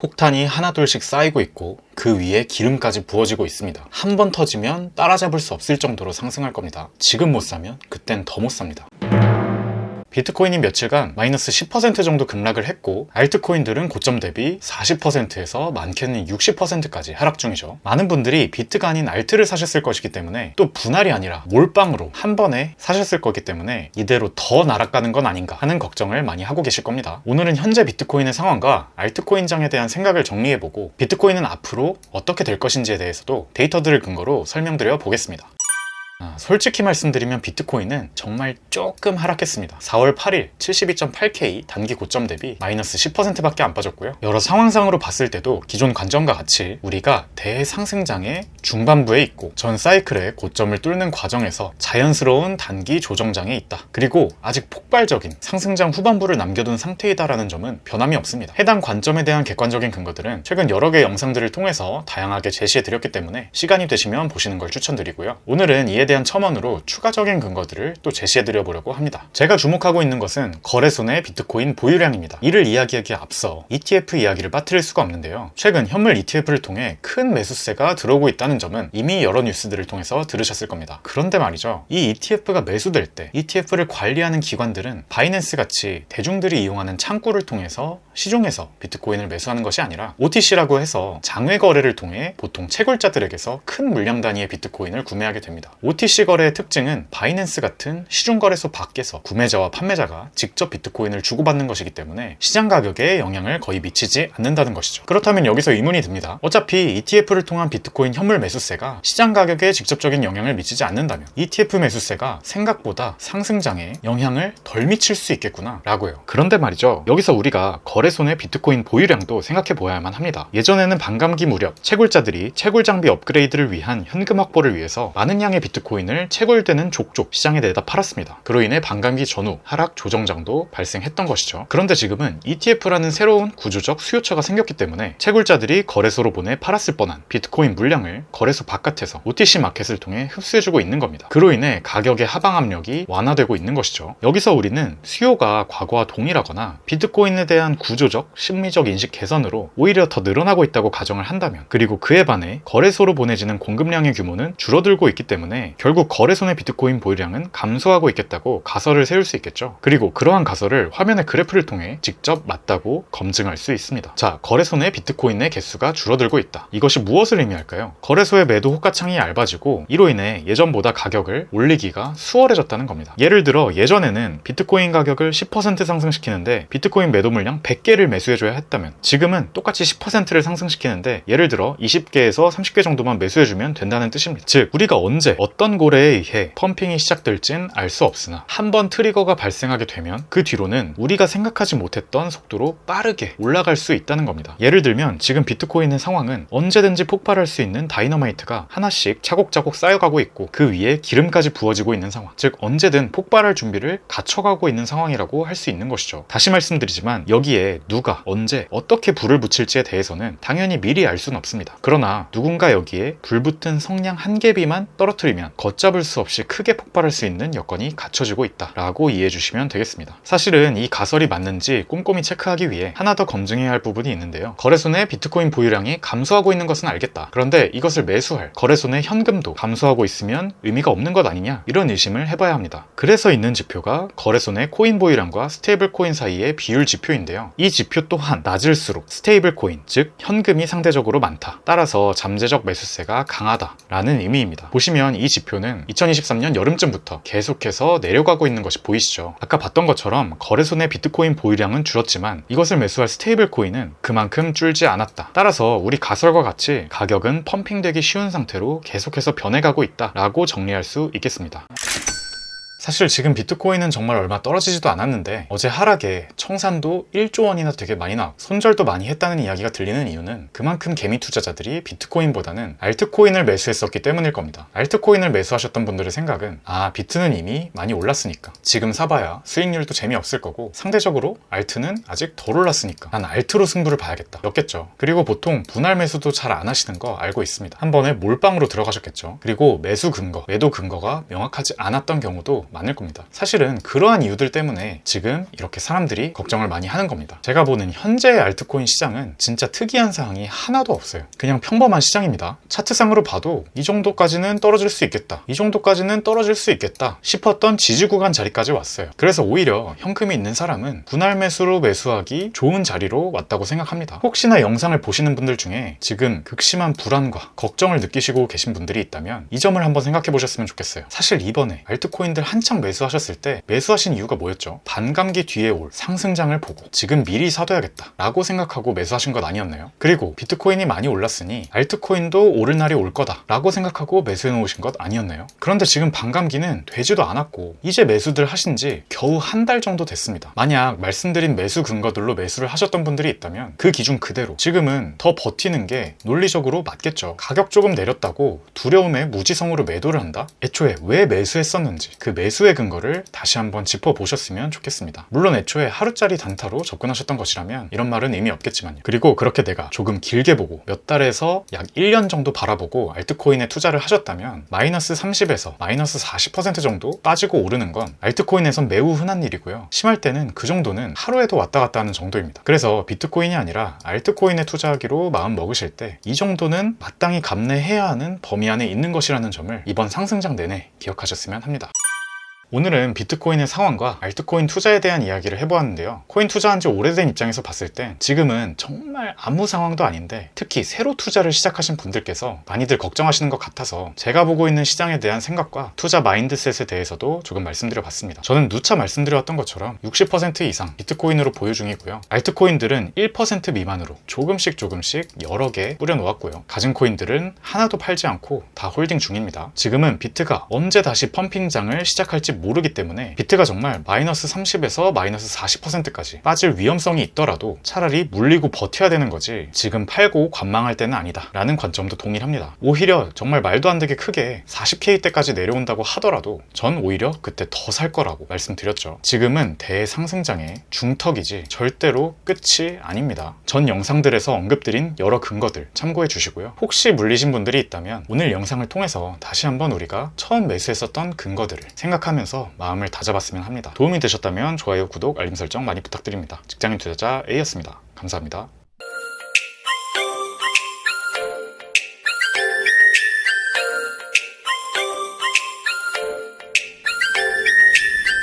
폭탄이 하나둘씩 쌓이고 있고 그 위에 기름까지 부어지고 있습니다. 한 번 터지면 따라잡을 수 없을 정도로 상승할 겁니다. 지금 못 사면 그땐 더 못 삽니다. 비트코인이 며칠간 마이너스 10% 정도 급락을 했고 알트코인들은 고점 대비 40%에서 많게는 60%까지 하락 중이죠. 많은 분들이 비트가 아닌 알트를 사셨을 것이기 때문에 또 분할이 아니라 몰빵으로 한 번에 사셨을 거기 때문에 이대로 더 날아가는 건 아닌가 하는 걱정을 많이 하고 계실 겁니다. 오늘은 현재 비트코인의 상황과 알트코인장에 대한 생각을 정리해보고 비트코인은 앞으로 어떻게 될 것인지에 대해서도 데이터들을 근거로 설명드려 보겠습니다. 솔직히 말씀드리면 비트코인은 정말 조금 하락했습니다. 4월 8일 72.8K 단기 고점 대비 마이너스 10%밖에 안 빠졌고요. 여러 상황상으로 봤을 때도 기존 관점과 같이 우리가 대상승장의 중반부에 있고 전 사이클의 고점을 뚫는 과정에서 자연스러운 단기 조정장에 있다. 그리고 아직 폭발적인 상승장 후반부를 남겨둔 상태이다라는 점은 변함이 없습니다. 해당 관점에 대한 객관적인 근거들은 최근 여러 개의 영상들을 통해서 다양하게 제시해드렸기 때문에 시간이 되시면 보시는 걸 추천드리고요. 오늘은 이에 대한 첨언으로 추가적인 근거들을 또 제시해드려 보려고 합니다. 제가 주목하고 있는 것은 거래소 내 비트코인 보유량입니다. 이를 이야기하기에 앞서 ETF 이야기를 빠뜨릴 수가 없는데요. 최근 현물 ETF를 통해 큰 매수세가 들어오고 있다는 점은 이미 여러 뉴스들을 통해서 들으셨을 겁니다. 그런데 말이죠. 이 ETF가 매수될 때 ETF를 관리하는 기관들은 바이낸스 같이 대중들이 이용하는 창구를 통해서 시중에서 비트코인을 매수하는 것이 아니라 OTC라고 해서 장외 거래를 통해 보통 채굴자들에게서 큰 물량 단위의 비트코인을 구매하게 됩니다. OTC 거래의 특징은 바이낸스 같은 시중 거래소 밖에서 구매자와 판매자가 직접 비트코인을 주고받는 것이기 때문에 시장 가격에 영향을 거의 미치지 않는다는 것이죠. 그렇다면 여기서 의문이 듭니다. 어차피 ETF를 통한 비트코인 현물 매수세가 시장 가격에 직접적인 영향을 미치지 않는다면 ETF 매수세가 생각보다 상승장에 영향을 덜 미칠 수 있겠구나 라고요. 그런데 말이죠. 여기서 우리가 거래소 내 비트코인 보유량도 생각해 보아야만 합니다. 예전에는 반감기 무렵 채굴자들이 채굴 장비 업그레이드를 위한 현금 확보를 위해서 많은 양의 비트코인을 채굴되는 족족 시장에 내다 팔았습니다. 그로 인해 반감기 전후 하락 조정장도 발생했던 것이죠. 그런데 지금은 ETF라는 새로운 구조적 수요처가 생겼기 때문에 채굴자들이 거래소로 보내 팔았을 뻔한 비트코인 물량을 거래소 바깥에서 OTC 마켓을 통해 흡수해주고 있는 겁니다. 그로 인해 가격의 하방 압력이 완화되고 있는 것이죠. 여기서 우리는 수요가 과거와 동일하거나 비트코인에 대한 구조적, 심리적 인식 개선으로 오히려 더 늘어나고 있다고 가정을 한다면, 그리고 그에 반해 거래소로 보내지는 공급량의 규모는 줄어들고 있기 때문에 결국 거래소 내 비트코인 보유량은 감소하고 있겠다고 가설을 세울 수 있겠죠. 그리고 그러한 가설을 화면의 그래프를 통해 직접 맞다고 검증할 수 있습니다. 자, 거래소 내 비트코인 의 개수가 줄어들고 있다. 이것이 무엇을 의미할까요? 거래소의 매도 호가창이 얇아지고 이로 인해 예전보다 가격을 올리기가 수월해졌다는 겁니다. 예를 들어 예전에는 비트코인 가격을 10% 상승시키는데 비트코인 매도 물량 100개를 매수해줘야 했다면 지금은 똑같이 10%를 상승시키는데 예를 들어 20개에서 30개 정도만 매수해주면 된다는 뜻입니다. 즉 우리가 언제 어떤 고래에 의해 펌핑이 시작될진 알 수 없으나 한번 트리거가 발생하게 되면 그 뒤로는 우리가 생각하지 못했던 속도로 빠르게 올라갈 수 있다는 겁니다. 예를 들면 지금 비트코인의 상황은 언제든지 폭발할 수 있는 다이너마이트가 하나씩 차곡차곡 쌓여가고 있고 그 위에 기름까지 부어지고 있는 상황, 즉 언제든 폭발할 준비를 갖춰가고 있는 상황이라고 할 수 있는 것이죠. 다시 말씀드리지만 여기에 누가 언제 어떻게 불을 붙일지에 대해서는 당연히 미리 알 수는 없습니다. 그러나 누군가 여기에 불붙은 성냥 한 개비만 떨어뜨리면 걷잡을 수 없이 크게 폭발할 수 있는 여건이 갖춰지고 있다라고 이해해 주시면 되겠습니다. 사실은 이 가설이 맞는지 꼼꼼히 체크하기 위해 하나 더 검증해야 할 부분이 있는데요. 거래소 내 비트코인 보유량이 감소하고 있는 것은 알겠다. 그런데 이것을 매수할 거래소 내 현금도 감소하고 있으면 의미가 없는 것 아니냐? 이런 의심을 해봐야 합니다. 그래서 있는 지표가 거래소 내 코인 보유량과 스테이블 코인 사이의 비율 지표인데요. 이 지표 또한 낮을수록 스테이블 코인, 즉 현금이 상대적으로 많다. 따라서 잠재적 매수세가 강하다라는 의미입니다. 보시면 이 지표는 2023년 여름쯤부터 계속해서 내려가고 있는 것이 보이시죠? 아까 봤던 것처럼 거래소 내 비트코인 보유량은 줄었지만 이것을 매수할 스테이블 코인은 그만큼 줄지 않았다. 따라서 우리 가설과 같이 가격은 펌핑되기 쉬운 상태로 계속해서 변해가고 있다라고 정리할 수 있겠습니다. 사실 지금 비트코인은 정말 얼마 떨어지지도 않았는데 어제 하락에 청산도 1조 원이나 되게 많이 나왔고 손절도 많이 했다는 이야기가 들리는 이유는 그만큼 개미 투자자들이 비트코인보다는 알트코인을 매수했었기 때문일 겁니다. 알트코인을 매수하셨던 분들의 생각은 비트는 이미 많이 올랐으니까 지금 사봐야 수익률도 재미없을 거고 상대적으로 알트는 아직 덜 올랐으니까 난 알트로 승부를 봐야겠다 였겠죠. 그리고 보통 분할 매수도 잘 안 하시는 거 알고 있습니다. 한 번에 몰빵으로 들어가셨겠죠. 그리고 매수 근거, 매도 근거가 명확하지 않았던 경우도 많을 겁니다. 사실은 그러한 이유들 때문에 지금 이렇게 사람들이 걱정을 많이 하는 겁니다. 제가 보는 현재의 알트코인 시장은 진짜 특이한 사항이 하나도 없어요. 그냥 평범한 시장입니다. 차트상으로 봐도 이 정도까지는 떨어질 수 있겠다, 이 정도까지는 떨어질 수 있겠다 싶었던 지지 구간 자리까지 왔어요. 그래서 오히려 현금이 있는 사람은 분할 매수로 매수하기 좋은 자리로 왔다고 생각합니다. 혹시나 영상을 보시는 분들 중에 지금 극심한 불안과 걱정을 느끼시고 계신 분들이 있다면 이 점을 한번 생각해 보셨으면 좋겠어요. 사실 이번에 알트코인들 한창 매수하셨을 때 매수하신 이유가 뭐였죠? 반감기 뒤에 올 상승장을 보고 지금 미리 사둬야겠다 라고 생각하고 매수하신 것 아니었나요? 그리고 비트코인이 많이 올랐으니 알트코인도 오를 날이 올 거다 라고 생각하고 매수해 놓으신 것 아니었나요? 그런데 지금 반감기는 되지도 않았고 이제 매수들 하신 지 겨우 한 달 정도 됐습니다. 만약 말씀드린 매수 근거들로 매수를 하셨던 분들이 있다면 그 기준 그대로 지금은 더 버티는 게 논리적으로 맞겠죠. 가격 조금 내렸다고 두려움에 무지성으로 매도를 한다? 애초에 왜 매수했었는지 그 매수의 근거를 다시 한번 짚어보셨으면 좋겠습니다. 물론 애초에 하루짜리 단타로 접근하셨던 것이라면 이런 말은 의미 없겠지만요. 그리고 그렇게 내가 조금 길게 보고 몇 달에서 약 1년 정도 바라보고 알트코인에 투자를 하셨다면 마이너스 30에서 마이너스 40% 정도 빠지고 오르는 건 알트코인에선 매우 흔한 일이고요. 심할 때는 그 정도는 하루에도 왔다 갔다 하는 정도입니다. 그래서 비트코인이 아니라 알트코인에 투자하기로 마음 먹으실 때 이 정도는 마땅히 감내해야 하는 범위 안에 있는 것이라는 점을 이번 상승장 내내 기억하셨으면 합니다. 오늘은 비트코인의 상황과 알트코인 투자에 대한 이야기를 해보았는데요. 코인 투자한 지 오래된 입장에서 봤을 때 지금은 정말 아무 상황도 아닌데 특히 새로 투자를 시작하신 분들께서 많이들 걱정하시는 것 같아서 제가 보고 있는 시장에 대한 생각과 투자 마인드셋에 대해서도 조금 말씀드려봤습니다. 저는 누차 말씀드렸던 것처럼 60% 이상 비트코인으로 보유 중이고요. 알트코인들은 1% 미만으로 조금씩 여러 개 뿌려놓았고요. 가진 코인들은 하나도 팔지 않고 다 홀딩 중입니다. 지금은 비트가 언제 다시 펌핑장을 시작할지 모르기 때문에 비트가 정말 마이너스 30에서 마이너스 40%까지 빠질 위험성이 있더라도 차라리 물리고 버텨야 되는 거지 지금 팔고 관망할 때는 아니다 라는 관점도 동일합니다. 오히려 정말 말도 안 되게 크게 40K 때까지 내려온다고 하더라도 전 오히려 그때 더 살 거라고 말씀드렸죠. 지금은 대상승장의 중턱이지 절대로 끝이 아닙니다. 전 영상들에서 언급드린 여러 근거들 참고해 주시고요. 혹시 물리신 분들이 있다면 오늘 영상을 통해서 다시 한번 우리가 처음 매수했었던 근거들을 생각하면서 마음을 다잡았으면 합니다. 도움이 되셨다면 좋아요, 구독, 알림 설정 많이 부탁드립니다. 직장인 투자자 A였습니다. 감사합니다.